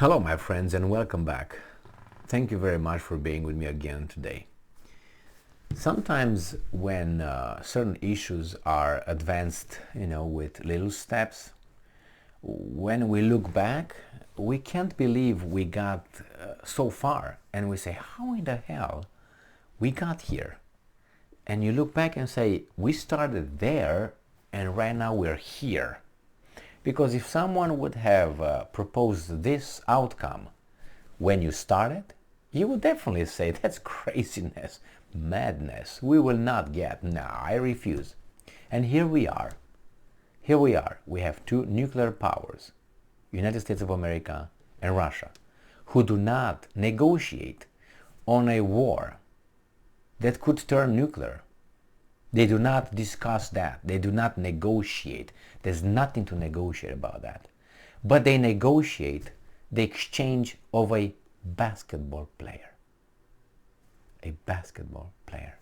Hello, my friends, and welcome back. Thank you very much for being with me again today. Sometimes when certain issues are advanced, with little steps, when we look back, we can't believe we got so far, and we say, how in the hell we got here? And you look back and say, we started there, and right now we're here. Because if someone would have proposed this outcome when you started, you would definitely say, that's craziness, madness. We will not get. No, I refuse. And here we are. Here we are. We have two nuclear powers, United States of America and Russia, who do not negotiate on a war that could turn nuclear. They do not discuss that. They do not negotiate. There's nothing to negotiate about that. But they negotiate the exchange of a basketball player. A basketball player.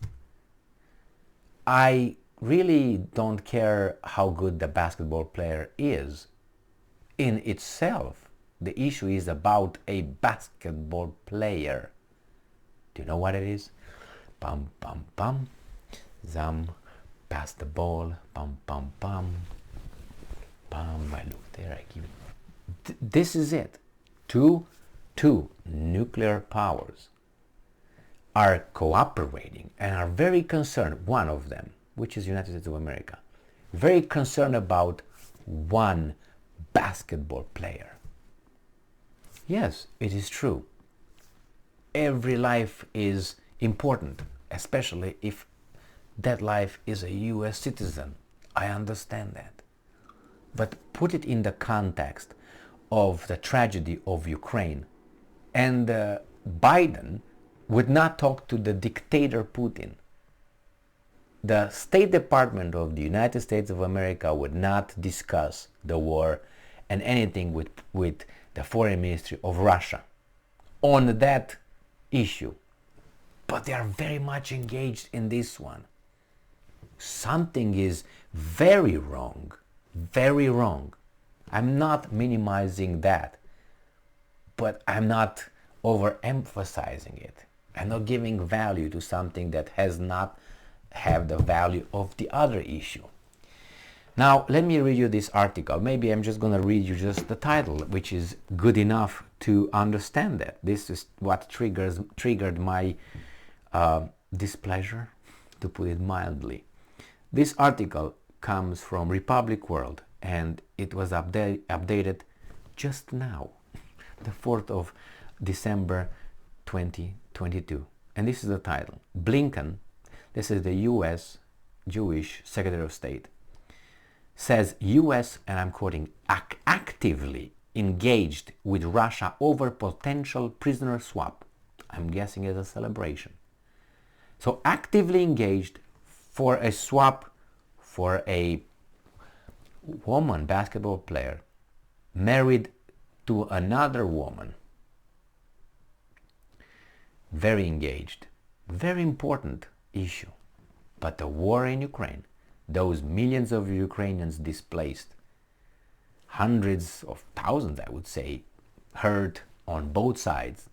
I really don't care how good the basketball player is in itself. The issue is about a basketball player. Do you know what it is? Pum, pum, pum. Zam, pass the ball, pum, pum, pum. Pum, I look there, I give it. This is it. Two nuclear powers are cooperating and are very concerned, one of them, which is United States of America, very concerned about one basketball player. Yes, it is true. Every life is important, especially if that life is a US citizen. I understand that. But put it in the context of the tragedy of Ukraine. And Biden would not talk to the dictator Putin. The State Department of the United States of America would not discuss the war and anything with the Foreign Ministry of Russia on that issue. But they are very much engaged in this one. Something is very wrong, very wrong. I'm not minimizing that, but I'm not overemphasizing it. I'm not giving value to something that has not have the value of the other issue. Now, let me read you this article. Maybe I'm just going to read you just the title, which is good enough to understand that. This is what triggered my displeasure, to put it mildly. This article comes from Republic World, and it was updated just now, the 4th of December 2022. And this is the title. Blinken, this is the US Jewish Secretary of State, says US, and I'm quoting, actively engaged with Russia over potential prisoner swap. I'm guessing it's a celebration. So actively engaged for a swap for a woman basketball player married to another woman. Very engaged. Very important issue. But the war in Ukraine, those millions of Ukrainians displaced, hundreds of thousands, I would say, hurt on both sides,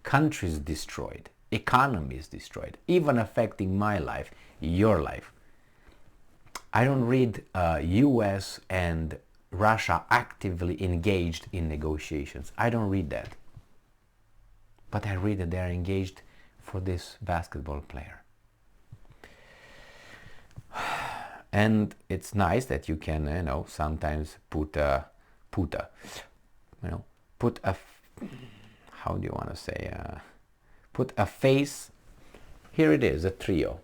countries destroyed, economies destroyed, even affecting my life, your life. I don't read US and Russia actively engaged in negotiations. I don't read that. But I read that they are engaged for this basketball player. And it's nice that you can, sometimes put a, how do you want to say, put a face. Here it is, a trio.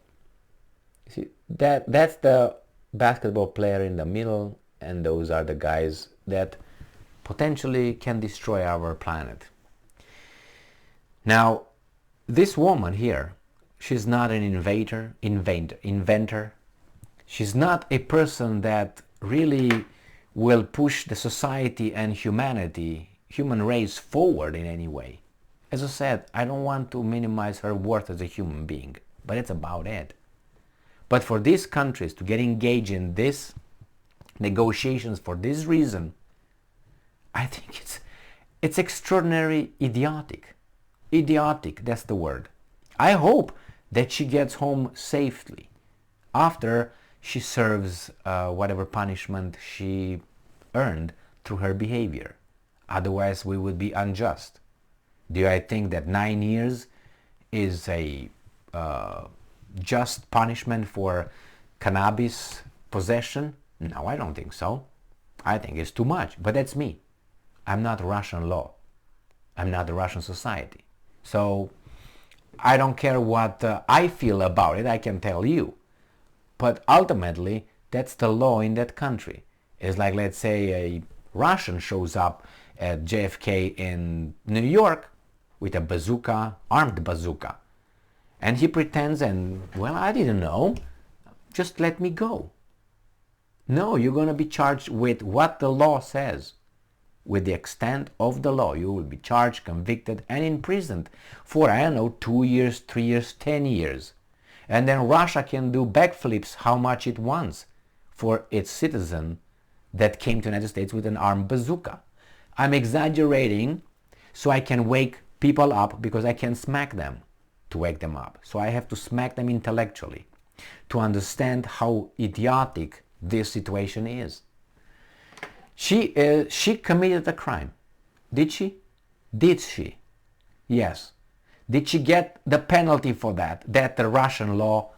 You see, that's the basketball player in the middle, and those are the guys that potentially can destroy our planet. Now, this woman here, she's not an inventor. She's not a person that really will push the society and human race forward in any way. As I said, I don't want to minimize her worth as a human being, but it's about it. But for these countries to get engaged in this negotiations for this reason, I think It's extraordinary idiotic. Idiotic, that's the word. I hope that she gets home safely after she serves whatever punishment she earned through her behavior. Otherwise, we would be unjust. Do I think that 9 years is a just punishment for cannabis possession? No, I don't think so. I think it's too much, but that's me. I'm not Russian law. I'm not the Russian society. So I don't care what I feel about it, I can tell you. But ultimately, that's the law in that country. It's like, let's say, a Russian shows up at JFK in New York with a bazooka, armed bazooka. And he pretends and, well, I didn't know. Just let me go. No, you're going to be charged with what the law says. With the extent of the law, you will be charged, convicted, and imprisoned for, I don't know, 2 years, 3 years, 10 years. And then Russia can do backflips how much it wants for its citizen that came to the United States with an armed bazooka. I'm exaggerating so I can wake people up because I can smack them to wake them up. So I have to smack them intellectually to understand how idiotic this situation is. She committed a crime. Did she? Did she? Yes. Did she get the penalty for that the Russian law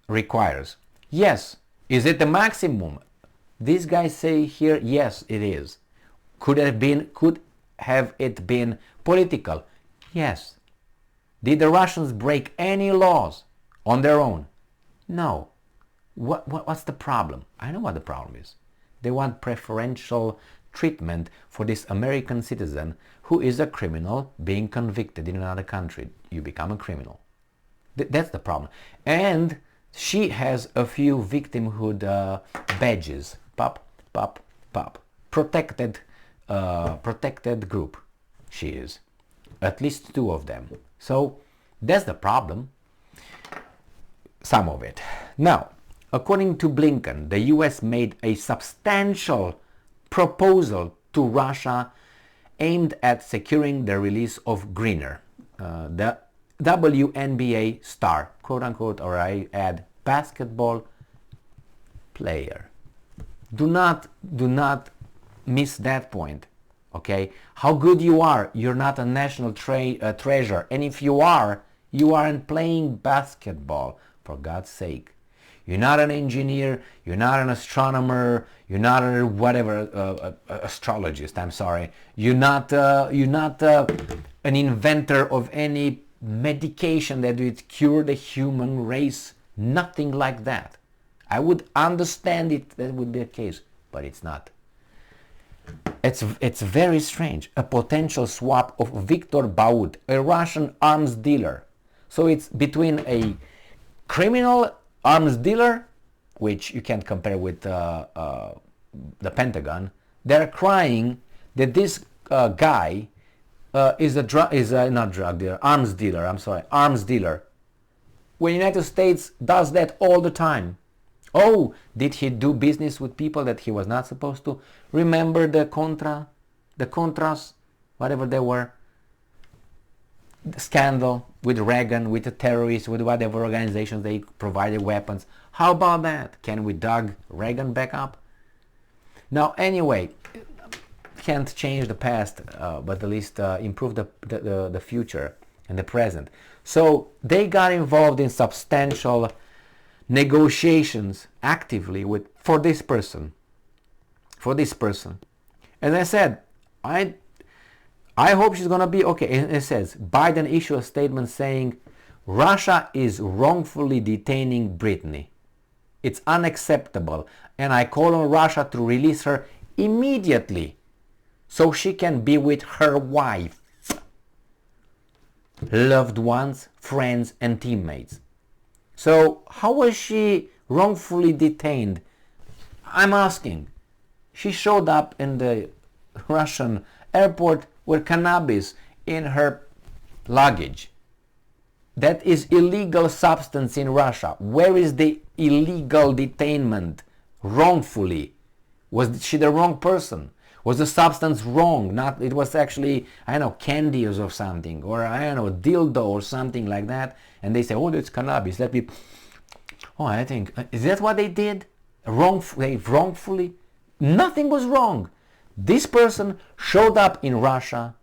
requires? Yes. Is it the maximum? These guys say here, yes, it is. Could have it been political? Yes. Did the Russians break any laws on their own? No. What's the problem? I know what the problem is. They want preferential treatment for this American citizen who is a criminal being convicted in another country. You become a criminal. That's the problem. And she has a few victimhood badges. Pop, pop, pop. Protected group she is. At least 2 of them. So that's the problem. Some of it. Now, according to Blinken, the US made a substantial proposal to Russia aimed at securing the release of Greener, the WNBA star, quote unquote, or I add, basketball player. Do not miss that point, okay? How good you are, you're not a national treasure, and if you aren't playing basketball, for God's sake. You're not an engineer, you're not an astronomer, you're not a whatever, astrologist, I'm sorry. You're not an inventor of any medication that would cure the human race. Nothing like that. I would understand it, that would be the case, but it's not. It's very strange. A potential swap of Viktor Baud, a Russian arms dealer. So it's between a criminal arms dealer, which you can't compare with the Pentagon. They're crying that this guy is not drug dealer, arms dealer. I'm sorry, arms dealer. When the United States does that all the time. Oh, did he do business with people that he was not supposed to? Remember the Contras, whatever they were. The scandal with Reagan, with the terrorists, with whatever organizations they provided weapons. How about that? Can we dig Reagan back up? Now, anyway, can't change the past, but at least improve the future and the present. So they got involved in substantial negotiations actively for this person. As I said, I hope she's going to be okay. It says, Biden issued a statement saying, Russia is wrongfully detaining Britney. It's unacceptable, and I call on Russia to release her immediately so she can be with her wife, loved ones, friends, and teammates. So how was she wrongfully detained? I'm asking. She showed up in the Russian airport with cannabis in her luggage. That is illegal substance in Russia. Where is the illegal detainment? Wrongfully. Was she the wrong person? Was the substance wrong? Not, it was actually, I don't know, candy or something, or I don't know, dildo or something like that. And they say, oh, it's cannabis. Let me, oh, I think, is that what they did? Wrongfully? Nothing was wrong. This person showed up in Russia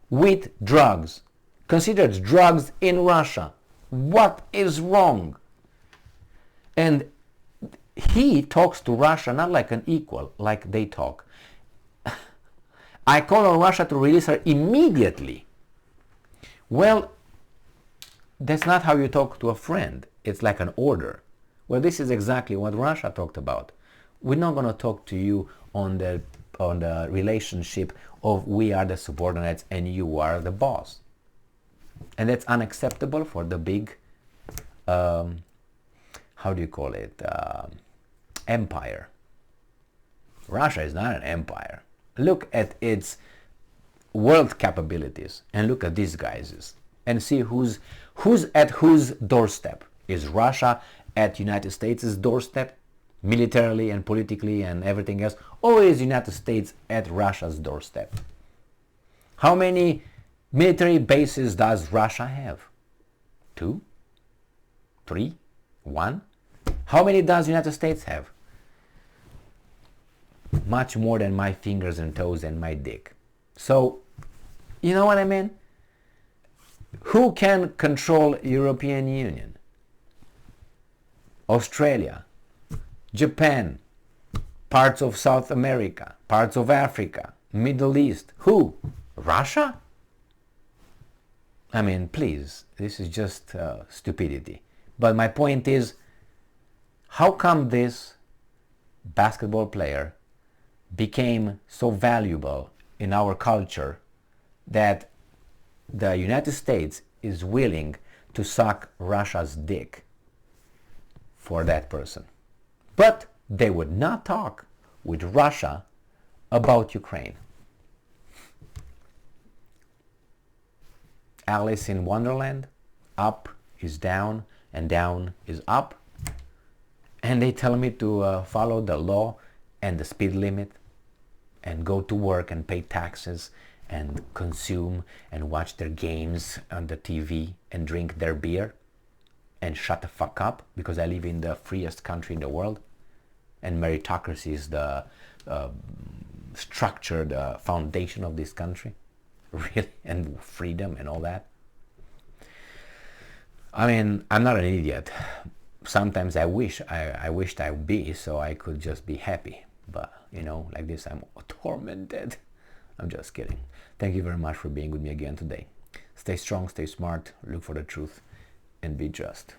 with drugs, considered drugs in Russia. What is wrong? And he talks to Russia not like an equal, like they talk. I call on Russia to release her immediately. Well, that's not how you talk to a friend. It's like an order. Well, this is exactly what Russia talked about. We're not going to talk to you on the relationship of we are the subordinates and you are the boss. And that's unacceptable for the big, how do you call it, empire. Russia is not an empire. Look at its world capabilities and look at these guys and see who's at whose doorstep. Is Russia at United States' doorstep, militarily and politically and everything else, or is United States at Russia's doorstep? How many military bases does Russia have? 2? 3? 1? How many does United States have? Much more than my fingers and toes and my dick. So, you know what I mean? Who can control European Union? Australia, Japan, parts of South America, parts of Africa, Middle East. Who? Russia? I mean, please, this is just stupidity. But my point is, how come this basketball player became so valuable in our culture that the United States is willing to suck Russia's dick for that person? But they would not talk with Russia about Ukraine. Alice in Wonderland, up is down and down is up. And they tell me to follow the law and the speed limit and go to work and pay taxes and consume and watch their games on the TV and drink their beer and shut the fuck up because I live in the freest country in the world and meritocracy is the structure, the foundation of this country, really, and freedom and all that. I mean, I'm not an idiot. Sometimes I wished I would be so I could just be happy. But, you know, like this, I'm tormented. I'm just kidding. Thank you very much for being with me again today. Stay strong, stay smart, look for the truth, and be just.